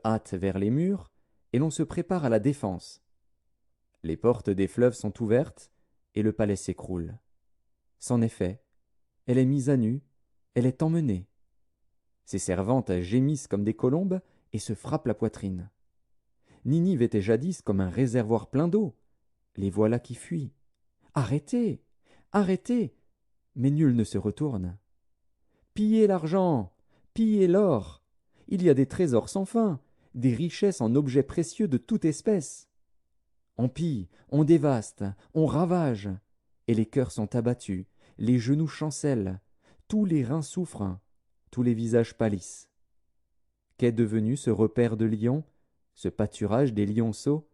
hâte vers les murs, et l'on se prépare à la défense. Les portes des fleuves sont ouvertes, et le palais s'écroule. C'en est fait. Elle est mise à nu, elle est emmenée. Ses servantes gémissent comme des colombes et se frappent la poitrine. Ninive était jadis comme un réservoir plein d'eau. Les voilà qui fuient. Arrêtez, arrêtez, mais nul ne se retourne. Pillez l'argent, pillez l'or. Il y a des trésors sans fin, des richesses en objets précieux de toute espèce. On pille, on dévaste, on ravage, et les cœurs sont abattus, les genoux chancellent, tous les reins souffrent, tous les visages pâlissent. Qu'est devenu ce repaire de lions, ce pâturage des lionceaux,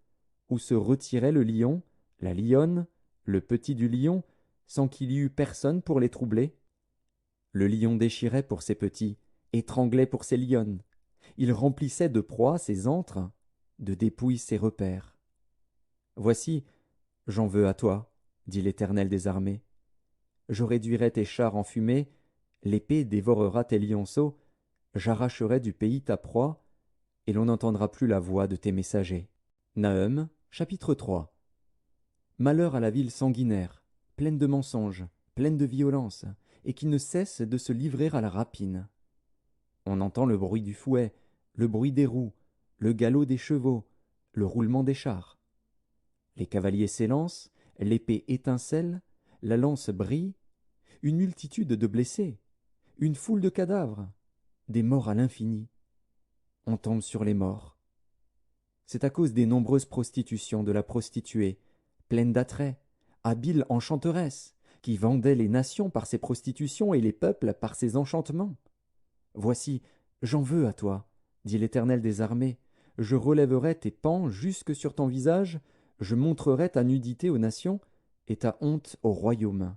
où se retirait le lion, la lionne, le petit du lion, sans qu'il y eût personne pour les troubler? Le lion déchirait pour ses petits, étranglait pour ses lionnes. Il remplissait de proie ses antres, de dépouilles ses repères. Voici, j'en veux à toi, dit l'Éternel des armées. Je réduirai tes chars en fumée, l'épée dévorera tes lionceaux, j'arracherai du pays ta proie, et l'on n'entendra plus la voix de tes messagers. Nahum, chapitre 3. Malheur à la ville sanguinaire, pleine de mensonges, pleine de violence, et qui ne cesse de se livrer à la rapine. On entend le bruit du fouet, le bruit des roues, le galop des chevaux, le roulement des chars. Les cavaliers s'élancent, l'épée étincelle, la lance brille, une multitude de blessés, une foule de cadavres, des morts à l'infini. On tombe sur les morts. C'est à cause des nombreuses prostitutions de la prostituée, pleine d'attraits, habile enchanteresse, qui vendait les nations par ses prostitutions et les peuples par ses enchantements. Voici, j'en veux à toi, dit l'Éternel des armées, je relèverai tes pans jusque sur ton visage, je montrerai ta nudité aux nations et ta honte aux royaumes.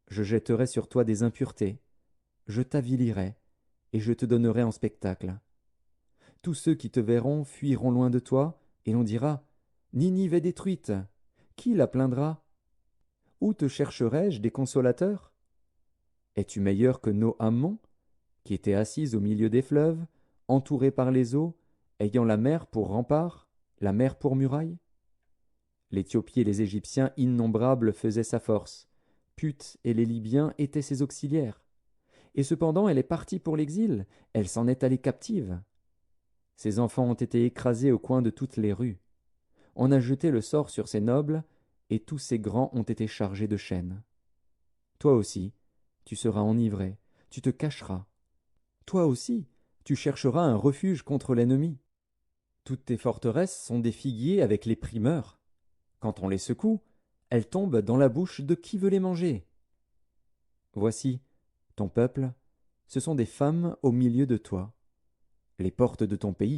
Je jetterai sur toi des impuretés, je t'avilirai, et je te donnerai en spectacle. Tous ceux qui te verront fuiront loin de toi, et l'on dira, Ninive est détruite. Qui la plaindra? Où te chercherai-je des consolateurs? Es-tu meilleur que Noammon, qui était assise au milieu des fleuves, entourée par les eaux, ayant la mer pour rempart, la mer pour muraille? L'Éthiopie et les Égyptiens innombrables faisaient sa force, Put et les Libyens étaient ses auxiliaires. Et cependant elle est partie pour l'exil, elle s'en est allée captive. Ses enfants ont été écrasés au coin de toutes les rues. On a jeté le sort sur ses nobles, et tous ses grands ont été chargés de chaînes. Toi aussi, tu seras enivré, tu te cacheras. Toi aussi, tu chercheras un refuge contre l'ennemi. Toutes tes forteresses sont des figuiers avec les primeurs. Quand on les secoue, elles tombent dans la bouche de qui veut les manger. Voici, ton peuple, ce sont des femmes au milieu de toi. Les portes de ton pays